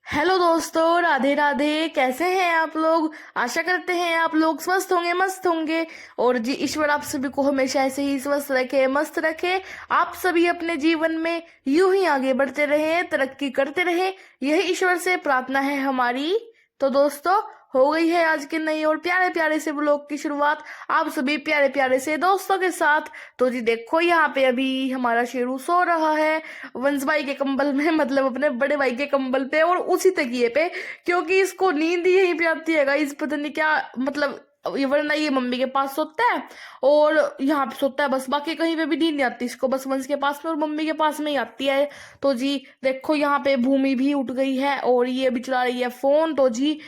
Hello दोस्तों, राधे राधे। कैसे हैं आप लोग? आशा करते हैं आप लोग स्वस्थ होंगे, मस्त होंगे। और जी ईश्वर आप सभी को हमेशा ऐसे ही स्वस्थ रखे, मस्त रखे। आप सभी अपने जीवन में यूं ही आगे बढ़ते रहे, तरक्की करते रहे, यही ईश्वर से प्रार्थना है हमारी। तो दोस्तों, हो गई है आज के नई और प्यारे प्यारे से ब्लॉग की शुरुआत, आप सभी प्यारे प्यारे से दोस्तों के साथ। तो जी देखो, यहाँ पे अभी हमारा शेरू सो रहा है वंश भाई के कंबल में, मतलब अपने बड़े भाई के कंबल पे और उसी तकिए पे, क्योंकि इसको नींद ही यहीं पे आती है गाइस। पता नहीं क्या मतलब, ये वरना ये मम्मी के पास सोता है और यहाँ पे सोता है बस, बाकी कहीं पे भी नींद नहीं आती इसको, बस वंश के पास में और मम्मी के पास में ही आती है। तो जी देखो, यहाँ पे भूमि भी उठ गई है और ये अभी चला रही है फोन। तो जी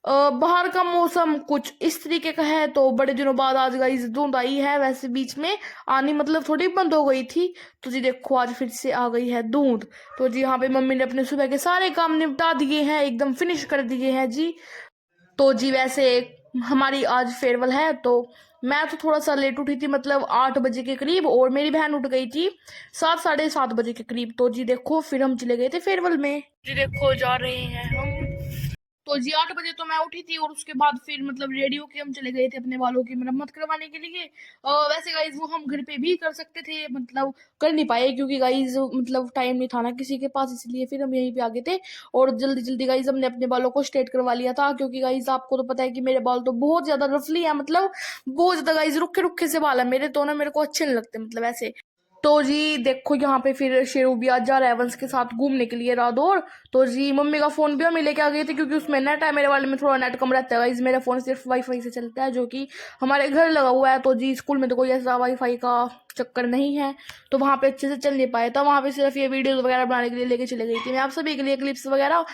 बाहर का मौसम कुछ इस तरीके का है। तो बड़े दिनों बाद आज गाइस धुंध आई है, वैसे बीच में आनी मतलब थोड़ी बंद हो गई थी। तो जी देखो, आज फिर से आ गई है धुंध। तो जी यहाँ पे मम्मी ने अपने सुबह के सारे काम निपटा दिए हैं, एकदम फिनिश कर दिए हैं जी। तो जी वैसे हमारी आज फेयरवेल है, तो मैं तो थोड़ा सा लेट उठी थी, मतलब 8 बजे के करीब, और मेरी बहन उठ गई थी 7 साढ़े 7 बजे के करीब। तो जी देखो, फिर हम चले गए थे फेयरवेल में। जी देखो, जा रहे हैं हम। तो जी 8 बजे तो मैं उठी थी और उसके बाद फिर मतलब रेडियो के हम चले गए थे अपने बालों की मरम्मत करवाने के लिए। वैसे गाइज वो हम घर पे भी कर सकते थे, मतलब कर नहीं पाए क्योंकि गाइज मतलब टाइम नहीं था ना किसी के पास, इसलिए फिर हम यहीं पे आ गए थे। और जल्दी जल्दी गाइज हमने अपने बालों को स्ट्रेट करवा लिया था, क्योंकि गाइज आपको तो पता है कि मेरे बाल तो बहुत ज्यादा रफली है, मतलब बहुत ज्यादा गाइज रुखे रुखे से बाल है मेरे तो ना, मेरे को अच्छे नहीं लगते मतलब ऐसे। तो जी देखो, यहाँ पे फिर शेरू भी आज जा रहा है वंश के साथ घूमने के लिए रादौर। तो जी मम्मी का फोन भी हम लेके आ गए थे, क्योंकि उसमें नेट है, मेरे वाले में थोड़ा नेट कम रहता है। मेरा फोन सिर्फ वाईफाई से चलता है, जो कि हमारे घर लगा हुआ है। तो जी स्कूल में तो कोई ऐसा वाईफाई का चक्कर नहीं है, तो वहां पे अच्छे से चल नहीं पाया था। वहां पे सिर्फ ये वीडियोस वगैरह बनाने के लिए लेके चले गई थी मैं आप सभी के लिए, क्लिप्स वगैरह।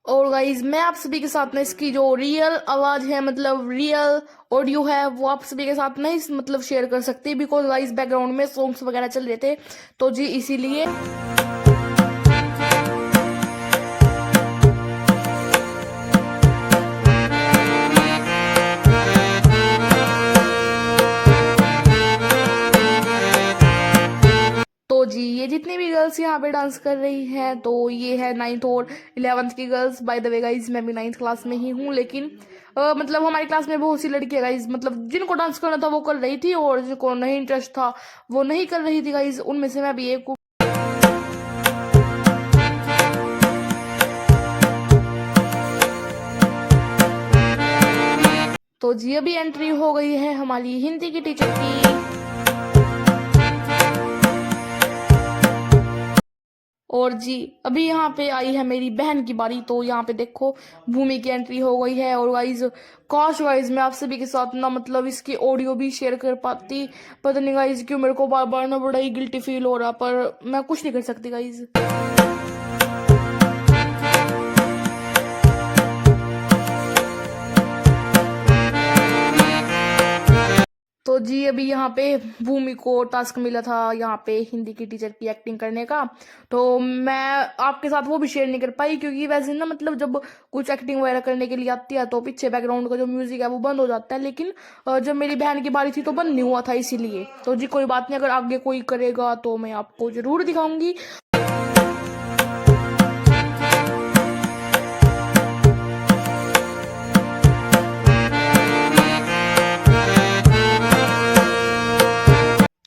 और गाइज मैं आप सभी के साथ में इसकी जो रियल आवाज है, मतलब रियल ऑडियो है, वो आप सभी के साथ नहीं मतलब शेयर कर सकती, बिकॉज गाइज बैकग्राउंड में सॉन्ग्स वगैरह चल रहे थे। तो जी इसीलिए। तो जी ये जितनी भी गर्ल्स यहाँ पे डांस कर रही हैं, तो ये है 9th और 11th की girls. By the way guys मैं भी 9th क्लास में ही हूँ, लेकिन मतलब हमारी क्लास में बहुत सी लड़कियां गाइज, मतलब जिनको डांस करना था वो कर रही थी, और जिनको नहीं इंटरेस्ट था वो नहीं कर रही थी गाइज, उनमें से मैं भी एक हूँ। तो जी अभी एंट्री हो गई है हमारी हिंदी की टीचर की। और जी अभी यहाँ पे आई है मेरी बहन की बारी। तो यहाँ पे देखो, भूमि की एंट्री हो गई है। और गाइज काश गाइज मैं आप सभी के साथ ना मतलब इसकी ऑडियो भी शेयर कर पाती, पता नहीं गाइज क्यों मेरे को बार बार ना बड़ा ही गिल्टी फील हो रहा, पर मैं कुछ नहीं कर सकती गाइज। तो जी अभी यहाँ पे भूमि को टास्क मिला था यहाँ पे हिंदी की टीचर की एक्टिंग करने का, तो मैं आपके साथ वो भी शेयर नहीं कर पाई, क्योंकि वैसे ना मतलब जब कुछ एक्टिंग वगैरह करने के लिए आती है तो पीछे बैकग्राउंड का जो म्यूजिक है वो बंद हो जाता है, लेकिन जब मेरी बहन की बारी थी तो बंद नहीं हुआ था, इसीलिए। तो जी कोई बात नहीं, अगर आगे कोई करेगा तो मैं आपको जरूर दिखाऊंगी।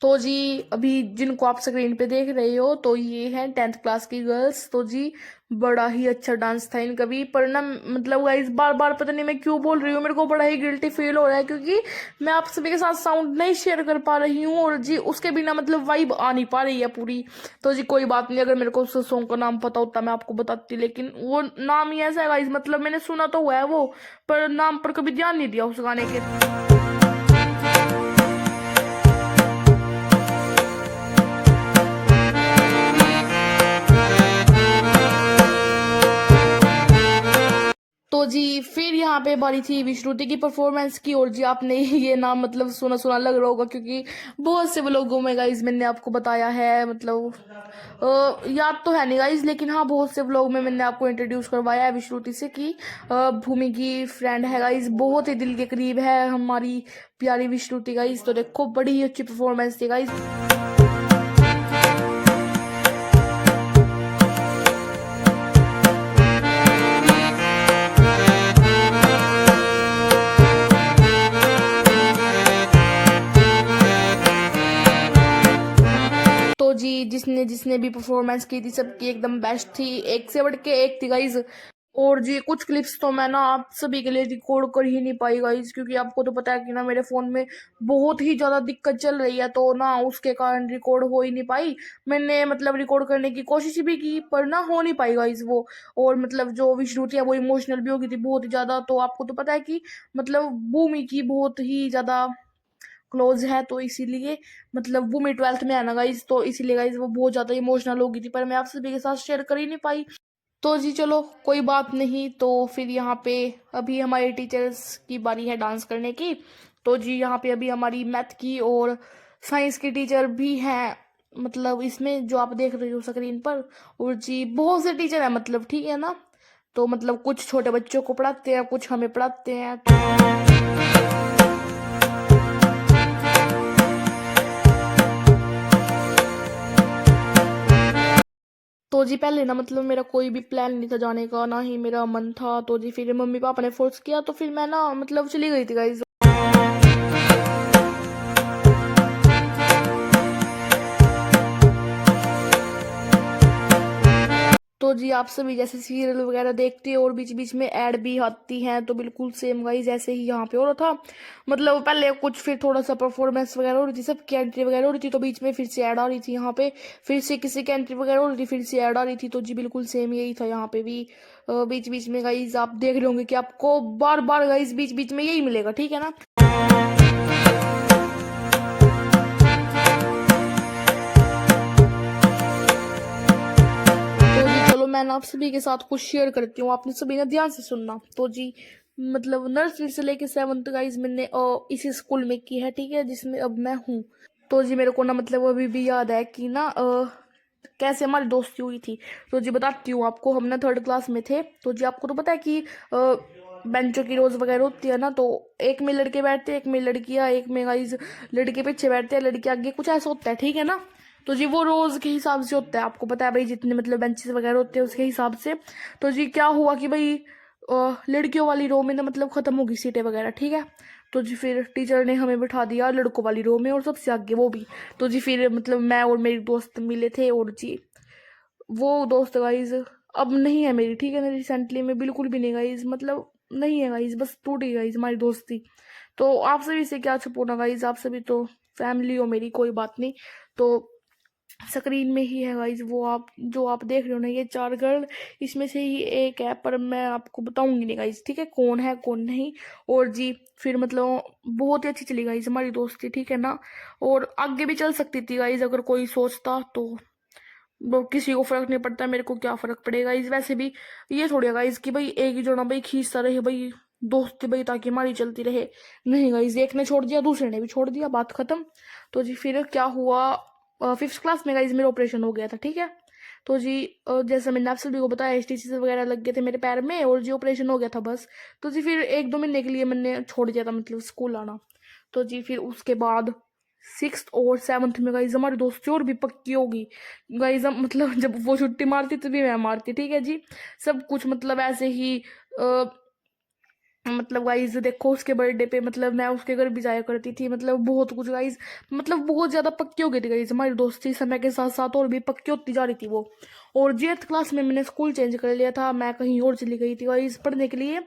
तो जी अभी जिनको आप स्क्रीन पे देख रहे हो, तो ये है 10th क्लास की गर्ल्स। तो जी बड़ा ही अच्छा डांस था इनका भी, पर ना मतलब गाइस बार बार पता नहीं मैं क्यों बोल रही हूँ, मेरे को बड़ा ही गिल्टी फील हो रहा है, क्योंकि मैं आप सभी के साथ साउंड नहीं शेयर कर पा रही हूँ, और जी उसके बिना मतलब वाइब आ नहीं पा रही है पूरी। तो जी कोई बात नहीं, अगर मेरे को उस सॉन्ग का नाम पता होता मैं आपको बताती, लेकिन वो नाम ही ऐसा है गाइस, मतलब मैंने सुना तो हुआ है वो, पर नाम पर कभी ध्यान नहीं दिया उस गाने के। तो जी फिर यहाँ पे बारी थी विश्रुति की परफॉर्मेंस की। और जी आपने ये नाम मतलब सुना सुना लग रहा होगा, क्योंकि बहुत से लोगों में गाइज मैंने आपको बताया है, मतलब याद तो है नहीं गाइज, लेकिन हाँ बहुत से व्लॉग में मैंने आपको इंट्रोड्यूस करवाया है विश्रुति से, कि भूमि की फ्रेंड है गाइज, बहुत ही दिल के करीब है हमारी प्यारी विश्रुति गाइज। तो देखो बड़ी ही अच्छी परफॉर्मेंस थी गाइज। ने जिसने भी परफॉर्मेंस की थी सबकी एकदम बेस्ट थी, एक से बढ़ के एक थी गाइज। और जी कुछ क्लिप्स तो मैं ना आप सभी के लिए रिकॉर्ड कर ही नहीं पाई गाइज, क्योंकि आपको तो पता है कि ना मेरे फोन में बहुत ही ज्यादा दिक्कत चल रही है, तो ना उसके कारण रिकॉर्ड हो ही नहीं पाई। मैंने मतलब रिकॉर्ड करने की कोशिश भी की पर ना हो नहीं पाई गाइज वो। और मतलब जो विष्णु थी वो इमोशनल भी हो गई थी बहुत ही ज्यादा, तो आपको तो पता है कि मतलब भूमि की बहुत ही ज्यादा क्लोज है, तो इसीलिए मतलब भूमि 12th में है ना गाइज, तो इसीलिए गाइज वो बहुत ज्यादा इमोशनल हो गई थी, पर मैं आप सभी के साथ शेयर कर ही नहीं पाई। तो जी चलो कोई बात नहीं, तो फिर यहाँ पे अभी हमारे टीचर्स की बारी है डांस करने की। तो जी यहाँ पे अभी हमारी मैथ की और साइंस की टीचर भी हैं, मतलब इसमें जो आप देख रहे हो स्क्रीन पर। और जी बहुत से टीचर हैं मतलब, ठीक है ना। तो मतलब कुछ छोटे बच्चों को पढ़ाते हैं, कुछ हमें पढ़ाते हैं। तो जी पहले ना मतलब मेरा कोई भी प्लान नहीं था जाने का, ना ही मेरा मन था। तो जी फिर मम्मी पापा ने फोर्स किया, तो फिर मैं ना मतलब चली गई थी गाइज। तो जी आप सभी जैसे सीरियल वगैरह देखते हो और बीच बीच में ऐड भी आती हैं, तो बिल्कुल सेम गाइज ऐसे ही यहाँ पे हो रहा था। मतलब पहले कुछ, फिर थोड़ा सा परफॉर्मेंस वगैरह हो रही थी, सबकी एंट्री वगैरह हो रही थी, तो बीच में फिर से ऐड आ रही थी यहाँ पे। फिर से किसी की एंट्री वगैरह हो रही थी, फिर से ऐड आ रही थी। तो जी बिल्कुल सेम यही था यहाँ पे भी। बीच बीच में गाइज आप देख रहे होंगे कि आपको बार बार गाइज बीच बीच में यही मिलेगा, ठीक है ना। तो जी चलो मैं ना आप सभी के साथ कुछ शेयर करती हूँ, आपने सभी ना ध्यान से सुनना। तो जी मतलब नर्सरी से लेके 7th गाइज मैंने इसी स्कूल में की है, ठीक है, जिसमें अब मैं हूँ। तो जी मेरे को ना मतलब अभी भी याद है कि ना कैसे हमारी दोस्ती हुई थी। तो जी बताती हूँ आपको, हम ना 3rd क्लास में थे। तो जी आपको तो पता है कि बेंचों की रोज वगैरह होती है ना, तो एक में लड़के बैठते हैं, एक में लड़कियां, एक में गाइज लड़के पीछे बैठते हैं लड़के आगे, कुछ ऐसा होता है, ठीक है ना। तो जी वो रोज के हिसाब से होता है, आपको पता है भाई, जितने मतलब बेंचेस वगैरह होते हैं उसके हिसाब से। तो जी क्या हुआ कि भाई लड़कियों वाली रो में ना मतलब खत्म हो गई सीटें वगैरह, ठीक है। तो जी फिर टीचर ने हमें बिठा दिया लड़कों वाली रो में, और सबसे आगे वो भी। तो जी फिर मतलब मैं और मेरी दोस्त मिले थे, और जी वो दोस्त गाइज अब नहीं है मेरी, ठीक है ना, रिसेंटली में बिल्कुल भी नहीं गाइज, मतलब नहीं है गाइज, बस टूट गई गाइज हमारी दोस्ती। तो आप सभी से क्या छुपाना गाइज, आप सभी तो फैमिली हो मेरी, कोई बात नहीं। तो स्क्रीन में ही है गाइज वो, आप जो आप देख रहे हो ना ये 4 गर्ल, इसमें से ही एक है, पर मैं आपको बताऊंगी नहीं गाइज, ठीक है, कौन है कौन नहीं। और जी फिर मतलब बहुत ही अच्छी चली गाइज हमारी दोस्ती, ठीक है ना। और आगे भी चल सकती थी गाइज अगर कोई सोचता तो। वो किसी को फर्क नहीं पड़ता, मेरे को क्या फर्क पड़ेगा इस, वैसे भी ये थोड़ी है गाइज कि भाई एक ही जोड़ा भाई खींचता रहे भाई दोस्ती भाई, ताकि हमारी चलती रहे। नहीं गाइज, एक ने छोड़ दिया दूसरे ने भी छोड़ दिया, बात खत्म। तो जी फिर क्या हुआ, 5th क्लास में गाइज मेरा ऑपरेशन हो गया था, ठीक है। तो जी जैसे मैंने आप सभी को बताया स्टिचेस वगैरह लग गए थे मेरे पैर में, और जी ऑपरेशन हो गया था बस। तो जी फिर 1-2 महीने के लिए मैंने छोड़ दिया था मतलब स्कूल आना। तो जी फिर उसके बाद 6th और 7th में गाइज हमारी दोस्ती और भी पक्की होगी गाइज। मतलब जब वो छुट्टी मारती तभी मैं मारती, ठीक है जी। सब कुछ मतलब ऐसे ही आ, मतलब गाइज देखो उसके बर्थडे पे मतलब मैं उसके घर भी जाया करती थी, मतलब बहुत कुछ गाइज, मतलब बहुत ज्यादा पक्की हो गई थी गाइज हमारी दोस्ती समय के साथ साथ, और भी पक्की होती जा रही थी वो। और जी 8th क्लास में मैंने स्कूल चेंज कर लिया था, मैं कहीं और चली गई थी गाइज पढ़ने के लिए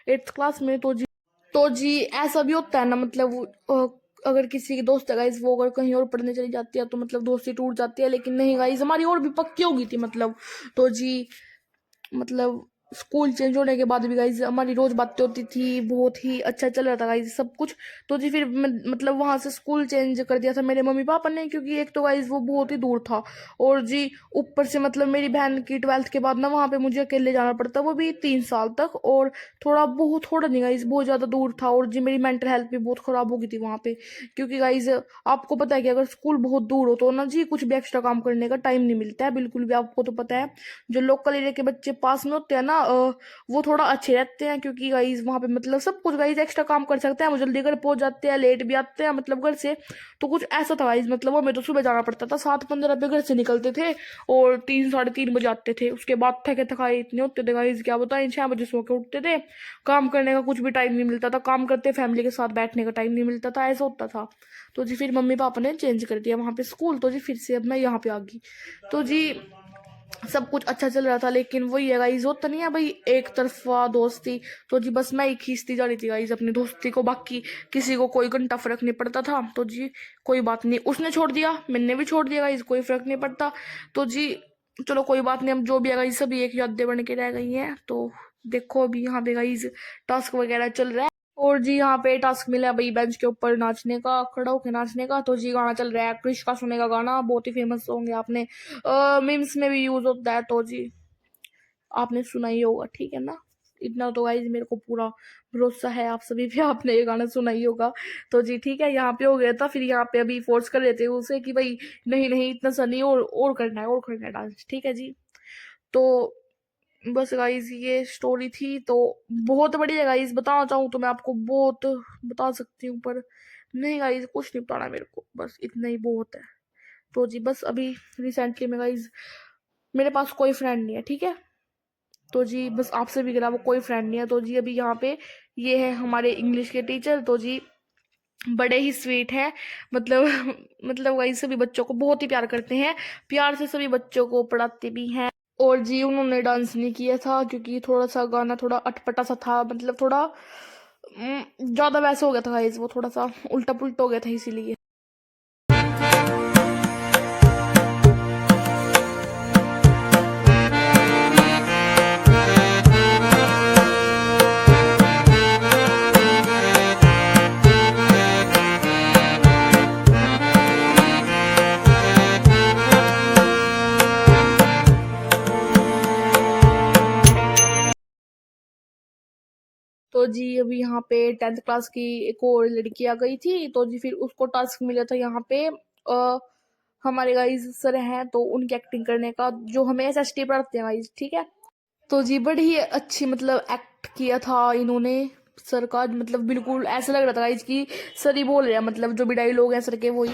8th क्लास में। तो जी ऐसा भी होता है ना, मतलब अगर किसी की दोस्त है गाइज वो अगर कहीं और पढ़ने चली जाती है तो मतलब दोस्ती टूट जाती है, लेकिन नहीं गाइज हमारी और भी पक्की हो गई थी मतलब। तो जी मतलब स्कूल चेंज होने के बाद भी गाइज हमारी रोज बातें होती थी, बहुत ही अच्छा चल रहा था गाइज सब कुछ। तो जी फिर मतलब वहां से स्कूल चेंज कर दिया था मेरे मम्मी पापा ने, क्योंकि एक तो गाइज वो बहुत ही दूर था, और जी ऊपर से मतलब मेरी बहन की 12th के बाद ना वहां पे मुझे अकेले जाना पड़ता, वो भी 3 साल तक। और थोड़ा नहीं गाइज बहुत ज्यादा दूर था, और जी मेरी मेंटल हेल्थ भी बहुत खराब हो गई थी वहां पे, क्योंकि गाइज आपको पता है कि अगर स्कूल बहुत दूर हो तो ना जी कुछ भी एक्स्ट्रा काम करने का टाइम नहीं मिलता है बिल्कुल भी, आपको तो पता है। जो लोकल एरिया के बच्चे पास में होते हैं ना वो थोड़ा अच्छे रहते हैं, क्योंकि गाइज वहाँ पे मतलब सब कुछ गाइज एक्स्ट्रा काम कर सकते हैं, वो जल्दी घर पहुँच जाते हैं, लेट भी आते हैं मतलब घर से। तो कुछ ऐसा था गाइज, मतलब हमें तो सुबह जाना पड़ता था, 7:15 पे घर से निकलते थे और 3 साढ़े 3 बजे आते थे। उसके बाद थके थकाए इतने होते थे गाइज, क्या बताएं, 6 बजे सो के उठते थे। काम करने का कुछ भी टाइम नहीं मिलता था, काम करते फैमिली के साथ बैठने का टाइम नहीं मिलता था, ऐसा होता था। तो जी फिर मम्मी पापा ने चेंज कर दिया वहाँ पे स्कूल, तो जी फिर से अब मैं यहाँ पे आ गई। तो जी सब कुछ अच्छा चल रहा था, लेकिन वही है गाइज, होता नहीं है भाई एक तरफा दोस्ती। तो जी बस मैं ही खींचती जा रही थी गाइज अपनी दोस्ती को, बाकी किसी को कोई घंटा फर्क नहीं पड़ता था। तो जी कोई बात नहीं, उसने छोड़ दिया, मैंने भी छोड़ दिया गाइज, कोई फर्क नहीं पड़ता। तो जी चलो कोई बात नहीं, हम जो भी है गाइज सभी एक यादें बन के रह गई हैं। तो देखो अभी यहाँ पे गाइज टास्क वगैरह चल रहा है, और जी यहाँ पे टास्क मिला भाई बेंच के ऊपर नाचने का, खड़ा होके नाचने का। तो जी गाना चल रहा है क्रिश का सुने का गाना, बहुत ही फेमस सॉन्ग है, आपने मीम्स में भी यूज होता है, तो जी आपने सुना ही होगा, ठीक है ना। इतना तो गाइज मेरे को पूरा भरोसा है आप सभी पे, आपने ये गाना सुना ही होगा। तो जी ठीक है, यहाँ पे हो गया था, फिर यहाँ पे अभी फोर्स कर रहे थे उसे कि भाई नहीं नहीं इतना सा नहीं, और करना है, और करना है डांस, ठीक है जी। तो बस गाइज ये स्टोरी थी, तो बहुत बढ़िया गाइज, बताना चाहूँ तो मैं आपको बहुत बता सकती हूँ, पर नहीं गाइज कुछ नहीं बताना मेरे को, बस इतना ही बहुत है। तो जी बस अभी रिसेंटली में गाइज मेरे पास कोई फ्रेंड नहीं है, ठीक है। तो जी बस आपसे भी गिरा वो कोई फ्रेंड नहीं है। तो जी अभी यहाँ पे ये है हमारे इंग्लिश के टीचर, तो जी बड़े ही स्वीट है, मतलब मतलब वही सभी बच्चों को बहुत ही प्यार करते हैं, प्यार से सभी बच्चों को पढ़ाते भी हैं। और जी उन्होंने डांस नहीं किया था, क्योंकि थोड़ा सा गाना थोड़ा अटपटा सा था, मतलब थोड़ा ज़्यादा वैसा हो गया था गाइस, वो थोड़ा सा उल्टा पुल्टा हो गया था इसीलिए। तो जी अभी यहाँ पे 10th क्लास की एक और लड़की आ गई थी, तो जी फिर उसको टास्क मिला था यहाँ पे हमारे गाइज सर हैं, तो उनकी एक्टिंग करने का, जो हमें एसएसटी पढ़ाते हैं गाइज, ठीक है। तो जी बड़ी ही अच्छी मतलब एक्ट किया था इन्होंने, सर का मतलब बिल्कुल ऐसा लग रहा था गाइज कि सर ही बोल रहे हैं, मतलब जो भी डायलॉग है सर के वही।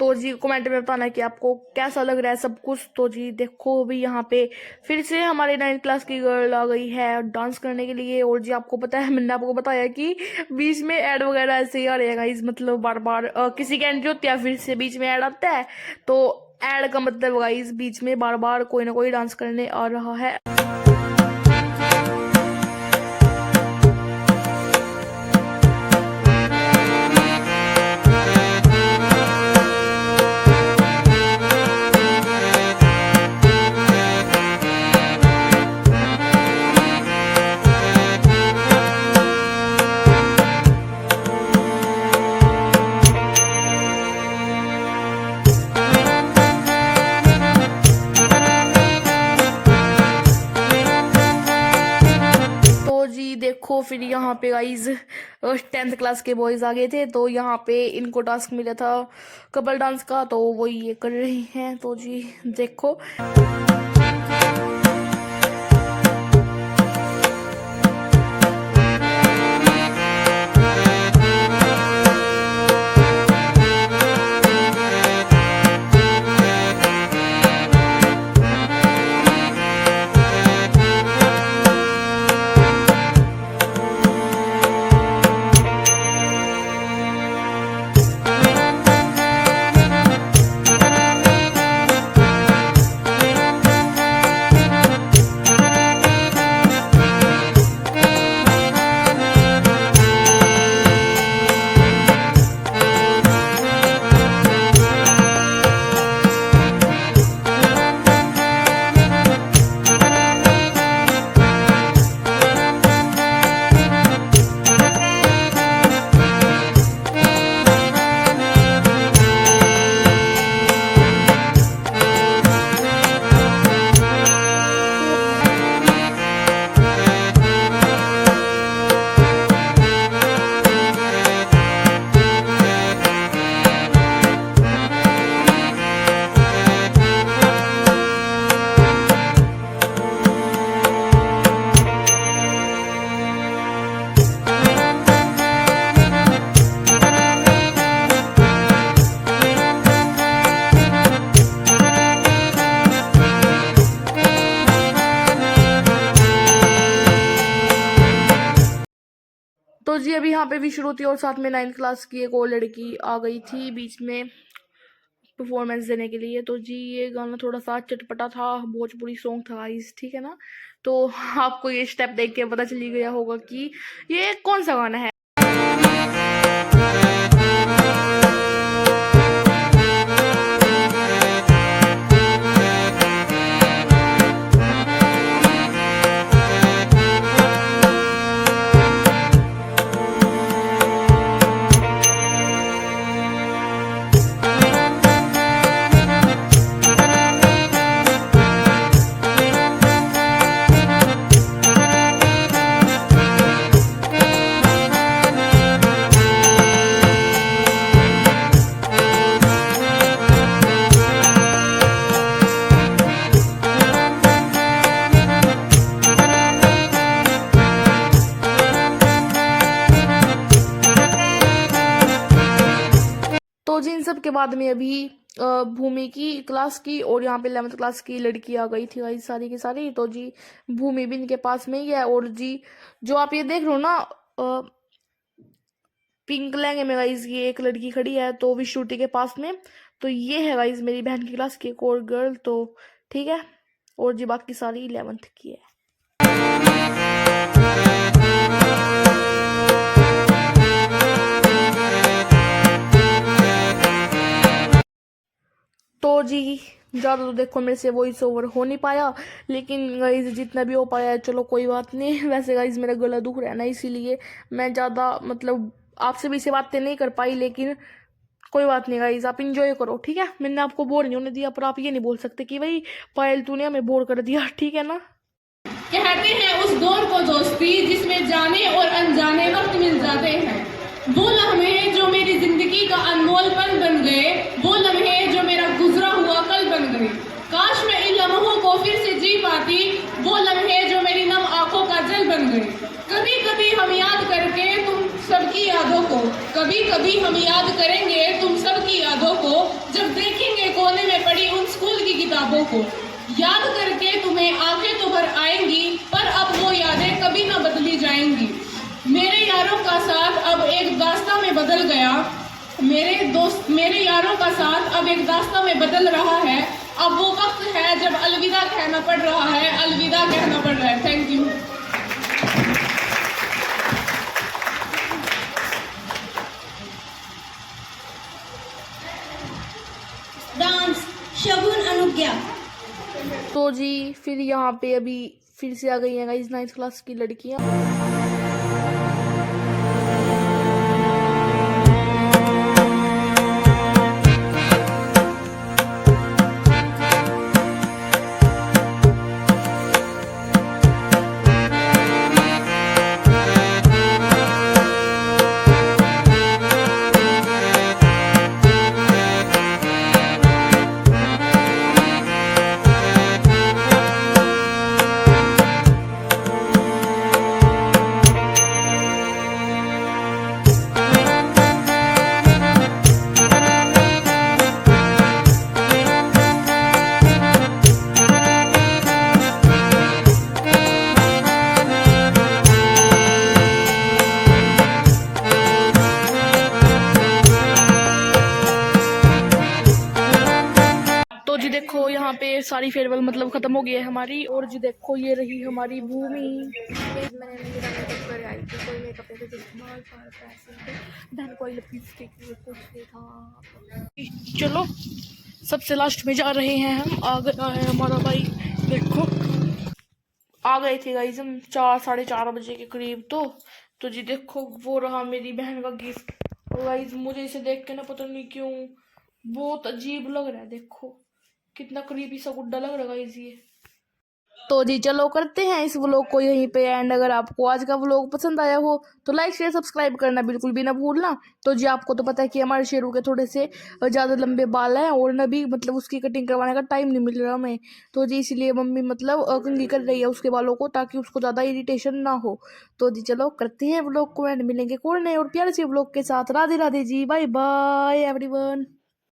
तो जी कमेंट में बताना कि आपको कैसा लग रहा है सब कुछ। तो जी देखो अभी यहाँ पे फिर से हमारे 9th क्लास की गर्ल आ गई है डांस करने के लिए। और जी आपको पता है, मैंने आपको बताया कि बीच में ऐड वगैरह ऐसे ही आ रहेगा इस, मतलब बार बार किसी की एंट्री होती है फिर से बीच में ऐड आता है, तो ऐड का मतलब गाइस बीच में बार बार कोई ना कोई डांस करने आ रहा है। देखो फिर यहाँ पे गाइज 10th क्लास के बॉयज आ गए थे, तो यहाँ पे इनको टास्क मिला था कपल डांस का, तो वो ये कर रहे हैं। तो जी देखो तो जी अभी यहाँ पे भी श्रुति और साथ में 9th क्लास की एक और लड़की आ गई थी बीच में परफॉर्मेंस देने के लिए। तो जी ये गाना थोड़ा सा चटपटा था, भोजपुरी सॉन्ग था गाइस, ठीक है ना। तो आपको ये स्टेप देख के पता चली गया होगा कि ये कौन सा गाना है। तो जी इन सब के बाद में अभी भूमि की क्लास की और यहाँ पे 11th क्लास की लड़की आ गई थी भाई सारी की सारी। तो जी भूमि भी इनके पास में ही है। और जी जो आप ये देख रहे हो ना पिंक लहंगे में गाइज ये एक लड़की खड़ी है तो भी श्रुति के पास में। तो ये है गाइज मेरी बहन की क्लास की एक और गर्ल। तो ठीक है, और जी बाकी सारी 11th की है। तो जी ज़्यादा तो देखो मेरे से वॉइस ओवर हो नहीं पाया, लेकिन गाइज जितना भी हो पाया है चलो कोई बात नहीं। वैसे गाइज मेरा गला दुख रहा है ना, इसीलिए मैं ज़्यादा मतलब आपसे भी से बातें नहीं कर पाई, लेकिन कोई बात नहीं गाइज, आप इंजॉय करो, ठीक है। मैंने आपको बोर नहीं होने दिया, पर आप ये नहीं बोल सकते कि भाई पायल तूने हमें बोर कर दिया, ठीक है ना। कहते हैं उस दौर को दोस्ती जिसमें जाने और अनजाने वक्त मिल जाते हैं। वो लम्हे जो मेरी जिंदगी का अनमोल पल बन गए, वो लम्हे जो मेरा गुजरा हुआ कल बन गए। काश मैं इन लम्हों को फिर से जी पाती, वो लम्हे जो मेरी नम आंखों का जल बन गए। कभी कभी हम याद करके तुम सबकी यादों को, कभी कभी हम याद करेंगे तुम सबकी यादों को, जब देखेंगे कोने में पड़ी उन स्कूल की किताबों को। याद करके तुम्हें आंखें तो भर आएंगी, पर अब वो यादें कभी ना बदली जाएंगी। मेरे यारों का साथ अब एक दास्तां में बदल गया, मेरे यारों का साथ अब एक दास्तां में बदल रहा है। अब वो वक्त है जब अलविदा कहना पड़ रहा है, अलविदा कहना पड़ रहा है। Thank you. डांस शगुन अनुज्ञा। तो जी फिर यहाँ पे अभी फिर से आ गई हैं गाइस 9th क्लास की लड़कियाँ। तो जी देखो यहाँ पे सारी फेयरवेल मतलब खत्म हो गई है हमारी। और जी देखो ये रही हमारी भूमि। मैंने मेरा मेकअप कर आई थी, कोई मेकअप ऐसे इस्तेमाल धन कोई लिपस्टिक कुछ नहीं था। चलो सबसे लास्ट में जा रहे हैं हम। आ गया है हमारा भाई, देखो आ गए थे गाइस हम 4-4:30 बजे के करीब। तो जी देखो वो रहा मेरी बहन का गिफ्ट। गाइस मुझे इसे देख के ना पता नहीं क्यों बहुत अजीब लग रहा है, देखो कितना क्रीपी सा गुड्डा लग रहा है ये। तो जी चलो करते हैं इस व्लॉग को यहीं पे एंड। अगर आपको आज का व्लॉग पसंद आया हो तो लाइक शेयर सब्सक्राइब करना बिल्कुल भी ना भूलना। तो जी आपको तो पता है कि हमारे शेरू के थोड़े से ज़्यादा लंबे बाल हैं और न भी मतलब उसकी कटिंग करवाने का टाइम नहीं मिल रहा हमें। तो जी इसलिए मम्मी मतलब कंघी कर रही है उसके बालों को, ताकि उसको ज़्यादा इरिटेशन ना हो। तो जी चलो करते हैं व्लॉग को एंड, मिलेंगे कौन नए और प्यारे से व्लॉग के साथ। Radhe Radhe ji, bye bye everyone.